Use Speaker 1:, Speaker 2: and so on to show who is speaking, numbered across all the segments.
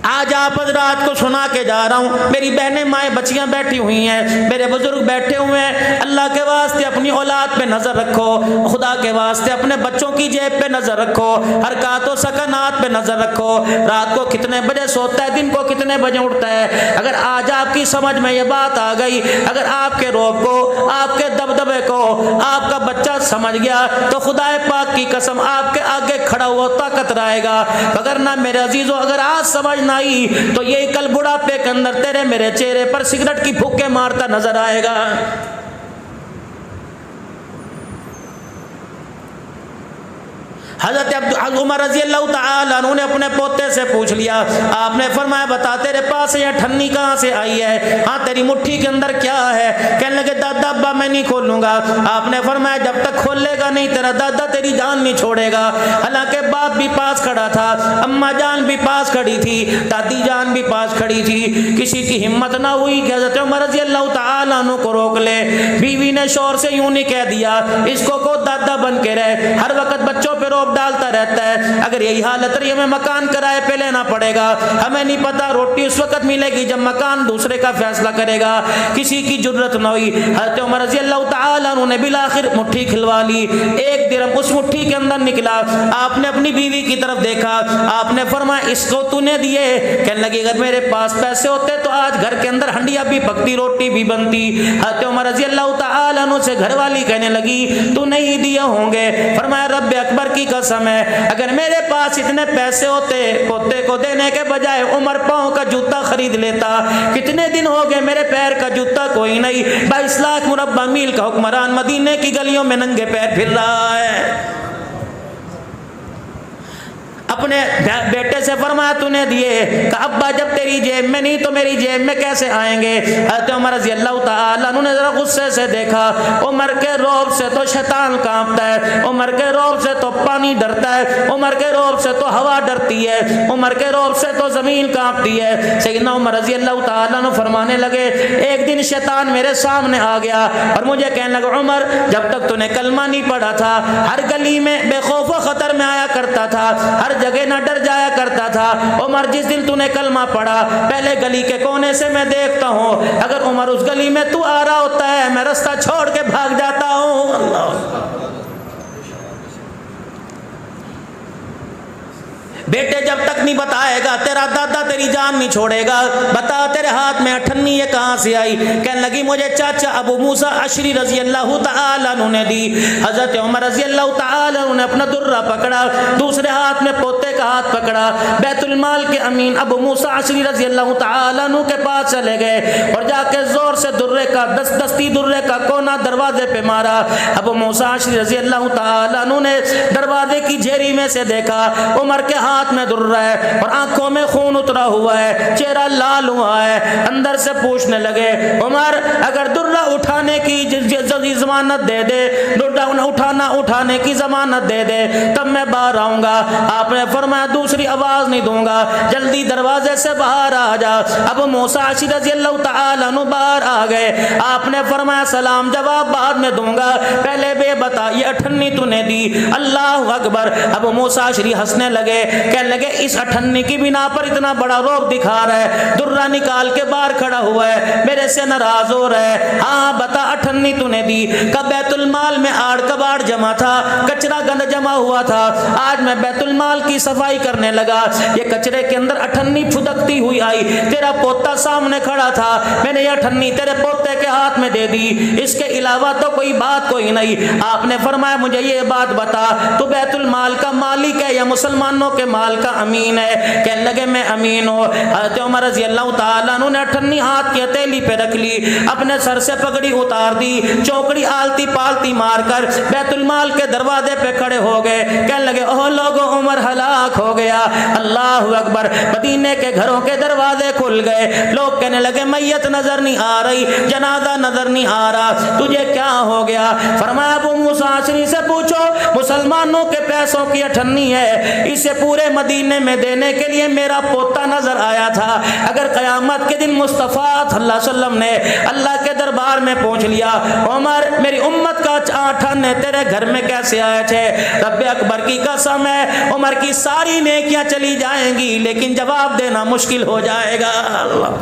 Speaker 1: आज आप रात को सुना के जा रहा हूँ, मेरी बहनें माएँ बच्चियाँ बैठी हुई हैं, मेरे बुजुर्ग बैठे हुए हैं। अल्लाह के वास्ते अपनी औलाद पे नज़र रखो, खुदा के वास्ते अपने बच्चों की जेब पे नज़र रखो, हरकत व सकनात पे नज़र रखो। रात को कितने बजे सोता है, दिन को कितने बजे उठता है। अगर आज आपकी समझ में ये बात आ गई, अगर आपके रोब को, आपके दबदबे को आपका बच्चा समझ गया, तो खुदा पाक की कसम आपके आगे खड़ा हुआ ताकत रहेगा। अगर ना मेरे अजीजों, अगर आज समझ ना आई तो ये कल बुढ़ापे के अंदर तेरे मेरे चेहरे पर सिगरेट की फूंके मारता नजर आएगा। हज़रत उमर रज़ी अल्लाह तआला अन्हु ने अपने पोते से पूछ लिया, आपने फरमाया बता तेरे पास ये ठन्नी कहाँ से आई है, हाँ तेरी मुट्ठी के अंदर क्या है। कहने लगे दादा अब्बा मैं नहीं खोलूंगा। आपने फरमाया जब तक खोलेगा नहीं तेरा दादा तेरी जान नहीं छोड़ेगा। हालांकि बाप भी पास खड़ा था, अम्मा जान भी पास खड़ी थी, दादी जान भी पास खड़ी थी। किसी की हिम्मत ना हुई कि हज़रत उमर रज़ी अल्लाह तआला अन्हु को रोक ले। बीवी ने शोर से यूं नहीं कह दिया, इसको को दादा बन के रहे, हर वक्त बच्चों पे रोब डालता रहता है। अगर यही हालत रही हमें मकान किराए पे लेना पड़ेगा। हमें नहीं पता रोटी उस वक्त मिलेगी जब मकान दूसरे का फैसला करेगा। किसी की जरूरत न हुई। हज़रत उमर रज़ी अल्लाह तआला अन्हु ने बिलाखिर मुट्ठी खिलवा ली। एक दिरहम उस मुट्ठी के अंदर निकला। आपने अपनी बीवी की तरफ देखा, आपने फरमाया इसको तूने दिए। कहने लगी अगर मेरे पास पैसे होते तो आज घर के अंदर हंडिया भी पकती, रोटी भी बनती। हज़रत उमर रज़ी अल्लाह तआला अन्हु से घरवाली कहने लगी तू नहीं दिए होंगे। फरमाया रब्बे अकबर की कसम है अगर मेरे पास इतने पैसे होते पोते को देने के बजाय उमर पाँव का जूता खरीद लेता। कितने दिन हो गए मेरे पैर का जूता कोई नहीं। 22 लाख मुरब्बा मील का हुक्मरान मदीने की गलियों में नंगे पैर फिर रहा है। अपने बेटे से फरमाया तूने दिए। कहा अब्बा जब तेरी जेब में नहीं तो मेरी जेब में कैसे आएंगे। हज़रत उमर रज़ी अल्लाह तआला अन्हु ने जरा गुस्से से देखा। उमर के रौब से तो शैतान कांपता है, उमर के रौब से तो पानी डरता है, उमर के रौब से तो हवा डरती है, उमर के रौब से तो जमीन कांपती है। सैयदना उमर रज़ी अल्लाह तआला अन्हु फरमाने लगे एक दिन शैतान मेरे सामने आ गया और मुझे कहने लगा उमर जब तक तूने कलमा नहीं पढ़ा था हर गली में बेखौफ खतर में आया करता था, हर जगह ना डर जाया करता था। उमर जिस दिन तूने कलमा पढ़ा पहले गली के कोने से मैं देखता हूँ, अगर उमर उस गली में तू आ रहा होता है मैं रास्ता छोड़ के भाग जाता हूँ। अल्लाह बेटे जब तक नहीं बताएगा तेरा दादा तेरी जान नहीं छोड़ेगा। बता तेरे हाथ में अठन्नी ये कहाँ से आई। कहने लगी मुझे चाचा अबू मूसा अशरी रज़ी अल्लाह तआला अन्हु ने दी। हज़रत उमर रज़ी अल्लाह तआला अन्हु ने अपना दुर्रा पकड़ा, दूसरे हाथ में पोते का हाथ पकड़ा, बैतुल माल के अमीन अबू मूसा अशरी रज़ी अल्लाह तआला अन्हु के पास चले गए और जाके जोर से दुर्रे का दस्ती दुर्रे का कोना दरवाजे पे मारा। अबू मूसा अशरी रज़ी अल्लाह तआला अन्हु ने दरवाजे की झेरी में से देखा उमर के हाथ में दुर्रा है और आंखों में खून उतरा हुआ है, चेहरा लाल हुआ है। अंदर से पूछने लगे उमर अगर दुर्रा उठाने की जमानत दे दे, दुर्रा उठाने की जमानत दे दे तब मैं बाहर आऊंगा। आपने फरमाया दूसरी आवाज नहीं दूंगा, जल्दी दरवाजे से बाहर आ जा। अब मूसा अशरी रज़ी अल्लाह तआला अन्हु बाहर आ गए। आपने फरमाया सलाम जवाब बाद में दूंगा, पहले बे बता ये अठन्नी तूने दी। अल्लाह अकबर। अब मूसा अशरी हंसने लगे, कहने लगे इस अठन्नी की बिना पर इतना बड़ा रौब दिखा रहा है, दुर्रा निकाल के बाहर खड़ा हुआ है, मेरे से नाराज हो रहा है। हाँ बता अठन्नी तूने दी। कब बैतुल माल में आड़ कबाड़ जमा था, कचरा गंद जमा हुआ था, आज मैं बैतुल माल की सफाई करने लगा, ये कचरे के अंदर अठन्नी फुदकती हुई आई, तेरा पोता सामने खड़ा था, मैंने ये अठन्नी तेरे पोते के हाथ में दे दी, इसके अलावा तो कोई बात कोई नहीं। आपने फरमाया मुझे ये बात बता तू बैतुल माल का मालिक है या मुसलमानों के माल का अमीन है। कहने लगे मैं अमीन हूँ। हज़रत उमर रज़ी अल्लाह तआला अन्हु ने अठन्नी हाथ की हथेली पे रख ली, अपने सर से पगड़ी उतार दी, चौकड़ी आलती पालती मारकर बैतुल माल के दरवाजे पे खड़े हो गए। कहने लगे ओह लोगों उमर हलाक हो गया। अल्लाह अकबर। मदीने के घरों के दरवाजे खुल गए, लोग कहने लगे मैयत नजर नहीं आ रही, जनाजा नजर नहीं आ रहा, तुझे क्या हो गया। फरमाया अबू मूसा अशरी से पूछो, मुसलमानों के पैसों की अठन्नी है, इसे पूरे मदीने में देने के लिए मेरा पोता नजर आया था। अगर क़यामत के दिन मुस्तफ़ा सल्लल्लाहु अलैहि वसल्लम ने अल्लाह के दरबार में पहुंच लिया, उमर मेरी उम्मत का आठन तेरे घर में कैसे आए थे? रब्बे अकबर की कसम है, उमर की सारी नेकियां चली जाएंगी लेकिन जवाब देना मुश्किल हो जाएगा। अल्लाह,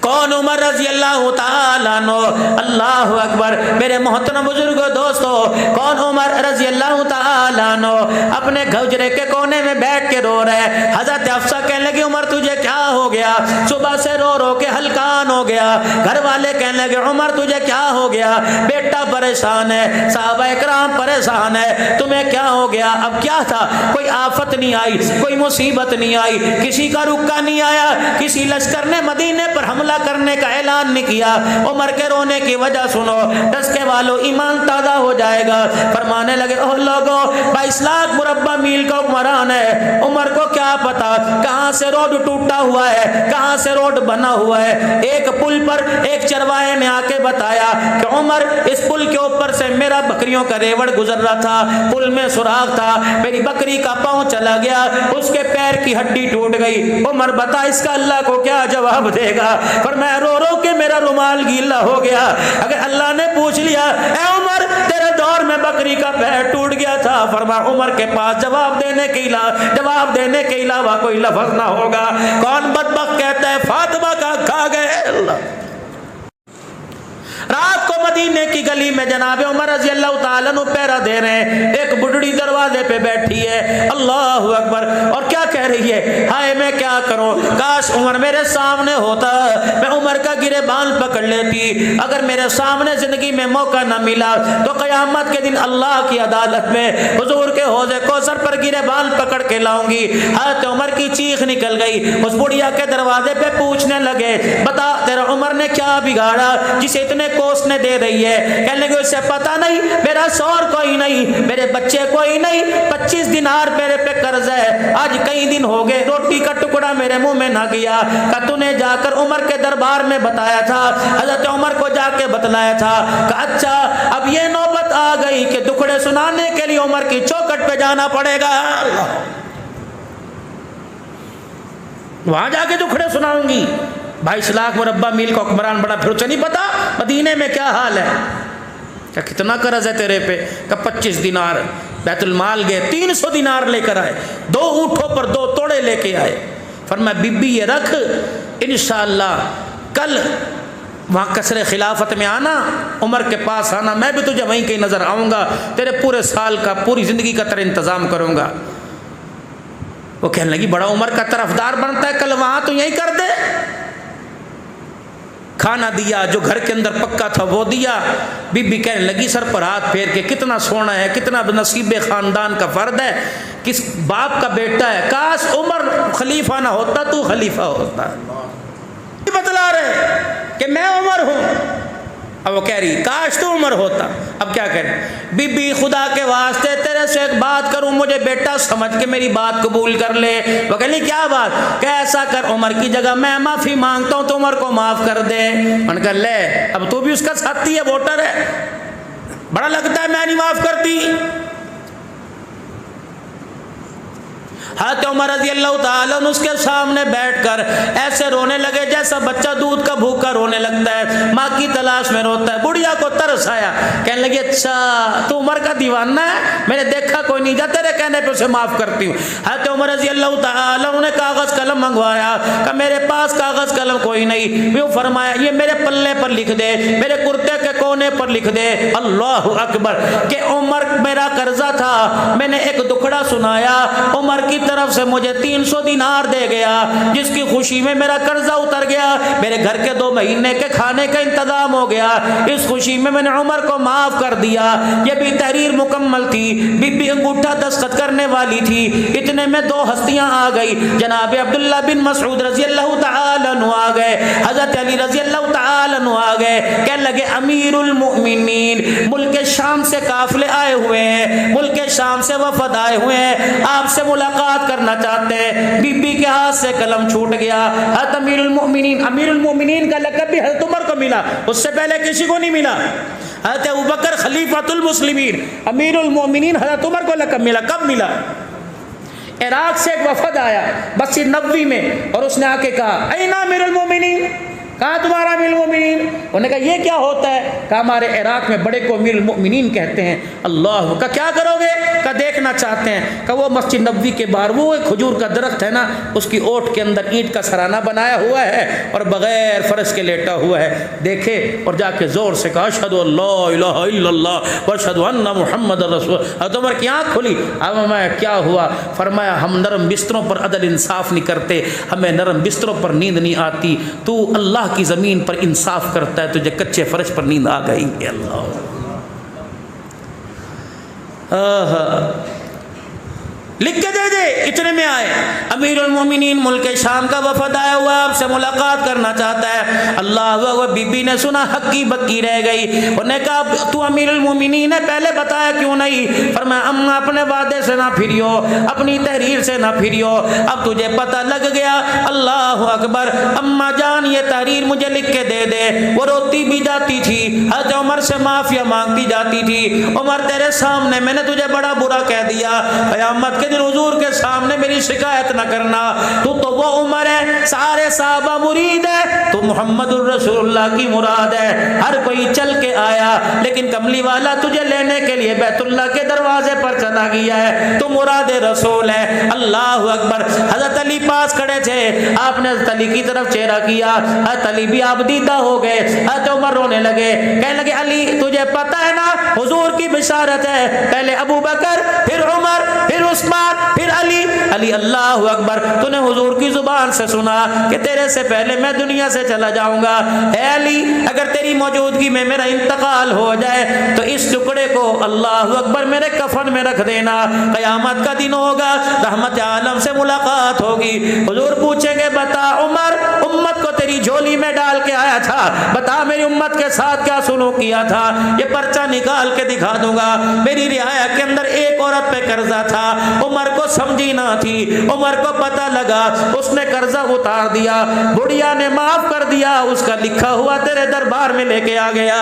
Speaker 1: कौन? उमर रजी अल्लाह ताला अन्हु। अल्लाह अकबर। मेरे मोहतरम बुजुर्गो दोस्तों, कौन? उमर रजी अल्लाह ताला अन्हु अपने हुजरे के कोने में बैठ के रो रहे हैं। हजरत हफ्सा कहने लगी उमर तुझे क्या हो गया? सुबह से रो रो के हलकान हो गया। घर वाले कहने लगे उमर तुझे क्या हो गया? बेटा परेशान है, साहबा इकराम परेशान है, तुम्हें क्या हो गया? अब क्या था? कोई आफत नहीं आई, कोई मुसीबत नहीं आई, किसी का रुक्का नहीं आया, किसी लश्कर ने मदीने पर हमला करने का ऐलान नहीं किया। उमर के रोने की वजह सुनो, टसके वालों ईमान ताजा हो जाएगा। फरमाने लगे ओह लोगों, 22 लाख मुरब्बा मील का हुक्मरान है, उमर को क्या पता कहां से रोड टूटा हुआ है, कहां से रोड बना हुआ है। एक पुल पर एक चरवाहे ने आके बताया कि उमर इस पुल के ऊपर से मेरा बकरियों का रेवड़ गुजर रहा था, पुल में सुराख था, मेरी बकरी का पांव चला गया, उसके पैर की हड्डी टूट गई। उमर बता इसका अल्लाह को क्या जवाब देगा? पर मैं रो रो के मेरा रुमाल गीला हो गया। अगर अल्लाह ने पूछ लिया ए उमर तेरे दौर में बकरी का पैर टूट गया था, फरमा उमर के पास जवाब देने के अलावा कोई लफ्ज ना होगा। कौन बदबख्त कहता है फातिमा का खा गए? रात को मदीने की गली में जनाबे उमर रजी अल्लाह ताला अन्हु पहरा दे रहे हैं। एक बुढ़ड़ी दरवाजे पे बैठी है, अल्लाह अकबर, और क्या कह रही है? हाय मैं क्या करूं, काश उमर मेरे सामने होता, मैं उमर का गिरेबान पकड़ लेती। अगर मेरे सामने जिंदगी में मौका न मिला तो क़यामत के दिन अल्लाह की अदालत में हुजूर के हौज़े कौसर पर गिरेबान पकड़ के लाऊंगी। हज़रत उमर की चीख निकल गई। उस बुढ़िया के दरवाजे पे पूछने लगे बता तेरा उमर ने क्या बिगाड़ा जिसे इतने कोसने दे रही है? कहने लगे उसे पता नहीं, मेरा शौहर कोई नहीं, मेरे बच्चे कोई नहीं, 25 दिनार मेरे पे कर्ज है, आज कई दिन हो गए रोटी का टुकड़ा मेरे मुंह में ना गया। का तूने जाकर उमर के दरबार में बताया था? हजरत उमर को जाके बतलाया था। का अच्छा अब ये नौबत आ गई कि दुखड़े सुनाने के लिए उमर की चौखट पे जाना पड़ेगा। वहां जाके दुखड़े सुनाऊंगी। 22 लाख मुरब्बा मील का हुक्मरान बड़ा, फिर उसे नहीं पता मदीने में क्या हाल है? क्या कितना कर्ज है तेरे पे? का 25 दिनार। बैतुल माल गए, 300 दिनार लेकर आए, 2 ऊँटों पर 2 तोड़े लेके आए। फरमाया बीबी ये रख, इंशाअल्लाह कल वहाँ कसरे खिलाफत में आना, उमर के पास आना, मैं भी तुझे वहीं कहीं नजर आऊँगा, तेरे पूरे साल का पूरी ज़िंदगी का तेरा इंतज़ाम करूँगा। वो कहने लगी बड़ा उमर का तरफदार बनता है, कल वहाँ तो यही कर दे। खाना दिया, जो घर के अंदर पक्का था वो दिया। बीबी कहने लगी सर पर हाथ फेर के कितना सोना है, कितना नसीबे खानदान का फर्द है, किस बाप का बेटा है, काश उमर खलीफा ना होता तू खलीफा होता। बतला रहे कि मैं उमर हूं। अब वो कह रही काश तू उमर होता। अब क्या करें? बीबी खुदा के वास्ते तेरे से एक बात करूं, मुझे बेटा समझ के मेरी बात कबूल कर ले। वो कह ली क्या बात? कैसा कर उमर की जगह मैं माफी मांगता हूं तो उमर को माफ कर दे। मैंने कहा ले अब तू भी उसका साथी है, वोटर है, बड़ा लगता है मैं नहीं माफ करती। हज़रत उमर रज़ी अल्लाह ताला अन्हु उसके सामने बैठकर ऐसे रोने लगे जैसा बच्चा दूध का भूखा रोने लगता है, माँ की तलाश में रोता है। बुढ़िया को तरस आया, कहने लगी अच्छा तू उमर का दीवाना है, मैंने देखा कोई नहीं, जा तेरे कहने पे उसे माफ़ करती हूँ। हज़रत उमर रज़ी अल्लाह ताला अन्हु ने कागज़ कलम मंगवाया, कहा मेरे पास कागज़ कलम कोई नहीं। वो फरमाया ये मेरे पल्ले पर लिख दे, मेरे कुर्ते के कोने पर लिख दे। अल्लाह अकबर के उमर मेरा कर्जा था, मैंने एक दुखड़ा सुनाया, उमर की तरफ से मुझे 300 दिनार दे गया, जिसकी खुशी में मेरा कर्जा उतर गया, मेरे घर के 2 महीने के खाने का इंतजाम हो गया। इस खुशी में मैंने उमर को माफ कर दिया। ये भी तहरीर मुकम्मल थी, बीबी अंगूठा दस्तखत करने वाली थी। इतने में 2 हस्तियां आ गई, जनाब अब्दुल्ला बिन मसऊद रजी अल्लाह तआला अन्हु आ गए, हजरत अली रजी अल्लाह तआला अन्हु आ गए। कहने लगे अमीरुल मोमिनीन, मुल्क शाम से काफिले आए हुए हैं, मुल्क शाम से वफद आए हुए हैं, आपसे मुलाकात करना चाहते हैं। बीबी के हाथ से कलम छूट गया। हज़रत अमीरुल मोमिनीन का लक़ब भी हज़रत उमर को मिला, उससे पहले किसी को नहीं मिला। हज़रत अबू बकर खलीफतुल मुस्लिमीन, अमीरुल मोमिनीन हज़रत उमर को लक़ब मिला। कब मिला? इराक से एक वफद आया मस्जिद नबवी में, और उसने आके कहा ऐना अमीरुल मोमिनीन, कहा तुम्हारा अमीरुल मोमिनीन? उन्होंने कहा ये क्या होता है? कहा हमारे इराक में बड़े को अमीरुल मोमिनीन कहते हैं। अल्लाह का क्या करोगे? कहा देखना चाहते हैं। कहा वो मस्जिद नबवी के बाहर वो एक खजूर का दरख्त है ना, उसकी ओट के अंदर ईंट का सराना बनाया हुआ है और बगैर फर्श के लेटा हुआ है। देखे और जाके जोर से कहा अशहदु अल्ला इलाहा इल्लल्लाह व अशहदु अन्ना मुहम्मद रसूल। हज़रत उमर की आँख खुली। अब मैं क्या हुआ? फरमाया हम नरम बिस्तरों पर अदल इंसाफ नहीं करते, हमें नरम बिस्तरों पर नींद नहीं आती, तू अल्लाह की ज़मीन पर इंसाफ करता है, तुझे कच्चे फर्श पर नींद आ गई। अल्लाह लिख के दे दे। इतने में आए अमीरुल मोमिनीन मुल्क शाम का वफद आया हुआ, आपसे मुलाकात करना चाहता है। अल्लाह बीबी ने सुना हक्की बक्की रह गई। उन्होंने कहा तू अमीरुल मोमिनीन है, पहले बताया क्यों नहीं? फरमाया अम्मा अपने वादे से ना फिरियो, अपनी तहरीर से ना फिरियो, अब तुझे पता लग गया। अल्लाह अकबर। अम्मा जान ये तहरीर मुझे लिख के दे दे। वो रोती भी जाती थी, हज़रत उमर से माफिया मांगती जाती थी। उमर तेरे सामने मैंने तुझे बड़ा बुरा कह दिया, क़यामत के दिन हुजूर के सामने मेरी शिकायत न करना। तू तो वो उमर है, सारे साहबा मुरीद है, तू मोहम्मदुर रसूलुल्लाह की मुराद है। हर कोई चल के आया लेकिन कमली वाला तुझे लेने के लिए बैतुल्लाह के दरवाजे पर चला गया है, तू मुराद रसूल है। अल्लाह अकबर। हज़रत अली पास खड़े थे, आपने हज़रत अली की तरफ चेहरा किया, हज़रत अली भी आबदीदा हो गए। हज़रत उमर रोने लगे, कहने लगे अली तुझे पता है ना हुजूर की बिशारत है, पहले अबू बकर फिर उमर फिर उस्मान फिर अली। अली अल्लाह अकबर। तूने हुजूर की जुबान से सुना कि तेरे से पहले मैं दुनिया से चला जाऊंगा। ए अली अगर तेरी मौजूदगी में मेरा इंतकाल हो जाए तो इस टुकड़े को अल्लाह अकबर मेरे कफन में रख देना। क़यामत का दिन होगा, रहमत आलम से मुलाकात होगी। हुजूर पूछेंगे बता उमर उम्मत को तेरी झोली में डाल के आया था, बता मेरी उम्मत के साथ क्या सुलूक किया था। ये पर्चा निकाल के दिखा दूंगा। मेरी रियाया के अंदर एक औरत पे कर्जा था, उमर को समझी ना थी, उमर को पता लगा, उसने कर्जा उतार दिया, बुढ़िया ने माफ कर दिया, उसका लिखा हुआ तेरे दरबार में लेके आ गया।